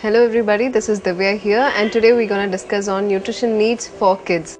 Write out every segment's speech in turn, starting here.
Hello everybody, this is Divya here, and today we're going to discuss on nutrition needs for kids.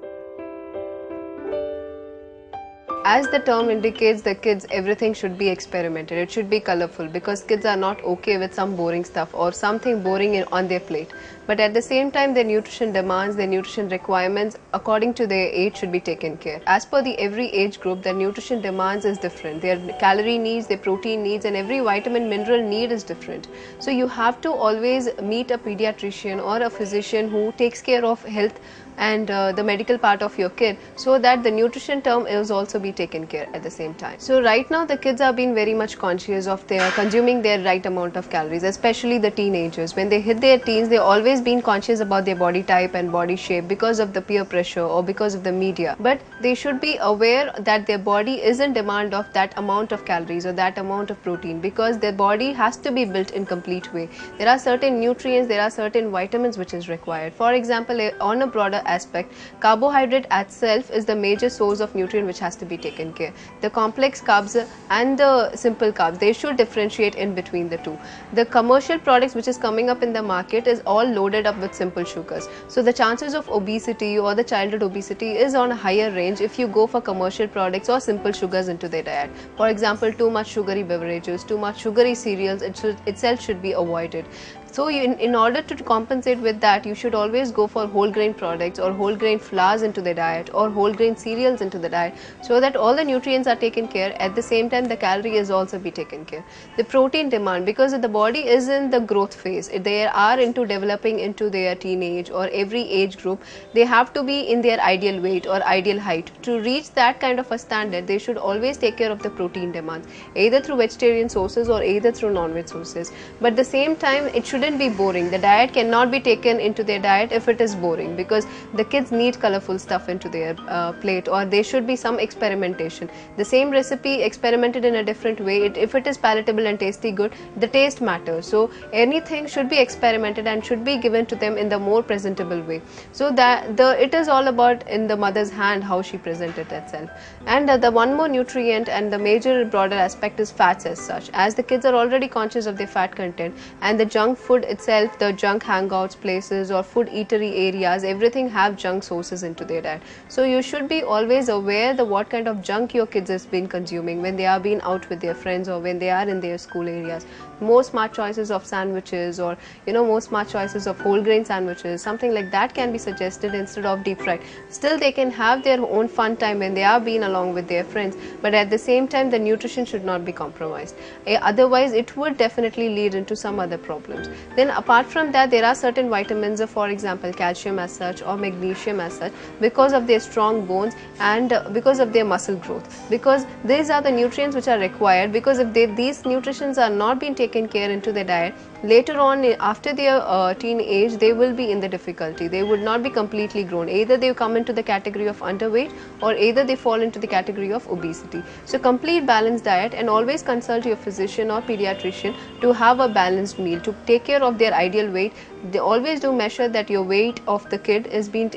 As the term indicates, the kids, everything should be experimented. It should be colorful because kids are not okay with some boring stuff or something boring on their plate. But at the same time, their nutrition demands, their nutrition requirements according to their age should be taken care. As per the every age group, their nutrition demands is different. Their calorie needs, their protein needs, and every vitamin mineral need is different. So you have to always meet a pediatrician or a physician who takes care of health and the medical part of your kid, so that the nutrition term is also be taken care at the same time. So right now the kids are being very much conscious of their consuming their right amount of calories, especially the teenagers. When they hit their teens, they always been conscious about their body type and body shape because of the peer pressure or because of the media. But they should be aware that their body is in demand of that amount of calories or that amount of protein, because their body has to be built in complete way. There are certain nutrients, there are certain vitamins which is required. For example, on a broader aspect, carbohydrate itself is the major source of nutrient which has to be taken care. The complex carbs and the simple carbs, they should differentiate in between the two. The commercial products which is coming up in the market is all loaded up with simple sugars. So the chances of obesity or the childhood obesity is on a higher range if you go for commercial products or simple sugars into their diet. For example, too much sugary beverages, too much sugary cereals, itself should be avoided. So in order to compensate with that, you should always go for whole grain products or whole grain flours into the diet or whole grain cereals into the diet, so that all the nutrients are taken care. At the same time, the calorie is also be taken care. The protein demand, because the body is in the growth phase, they are into developing into their teenage or every age group, they have to be in their ideal weight or ideal height. To reach that kind of a standard, they should always take care of the protein demands, either through vegetarian sources or either through non-veg sources. But at the same time, it shouldn't be boring. The diet cannot be taken into their diet if it is boring, because the kids need colorful stuff into their plate, or there should be some experimentation. The same recipe experimented in a different way, if it is palatable and tasty good, the taste matters. So anything should be experimented and should be given to them in the more presentable way. So that it is all about in the mother's hand how she presents it itself. And the one more nutrient and the major broader aspect is fats as such. As the kids are already conscious of their fat content, and the junk food itself, the junk hangouts places or food eatery areas, everything have junk sources into their diet. So you should be always aware the what kind of junk your kids has been consuming when they are being out with their friends or when they are in their school areas. More smart choices of sandwiches, or more smart choices of whole grain sandwiches, something like that can be suggested instead of deep fried. Still they can have their own fun time when they are being along with their friends, but at the same time the nutrition should not be compromised. Otherwise it would definitely lead into some other problems. Then apart from that, there are certain vitamins, for example calcium as such or magnesium as such, because of their strong bones and because of their muscle growth, because these are the nutrients which are required. Because if these nutrients are not being taken care into their diet, later on after their teen age, they will be in the difficulty. They would not be completely grown. Either they come into the category of underweight or either they fall into the category of obesity. So complete balanced diet, and always consult your physician or pediatrician to have a balanced meal to take care of their ideal weight. They always do measure that your weight of the kid is being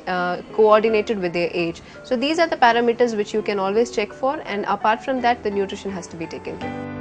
coordinated with their age. So these are the parameters which you can always check for, and apart from that the nutrition has to be taken care of.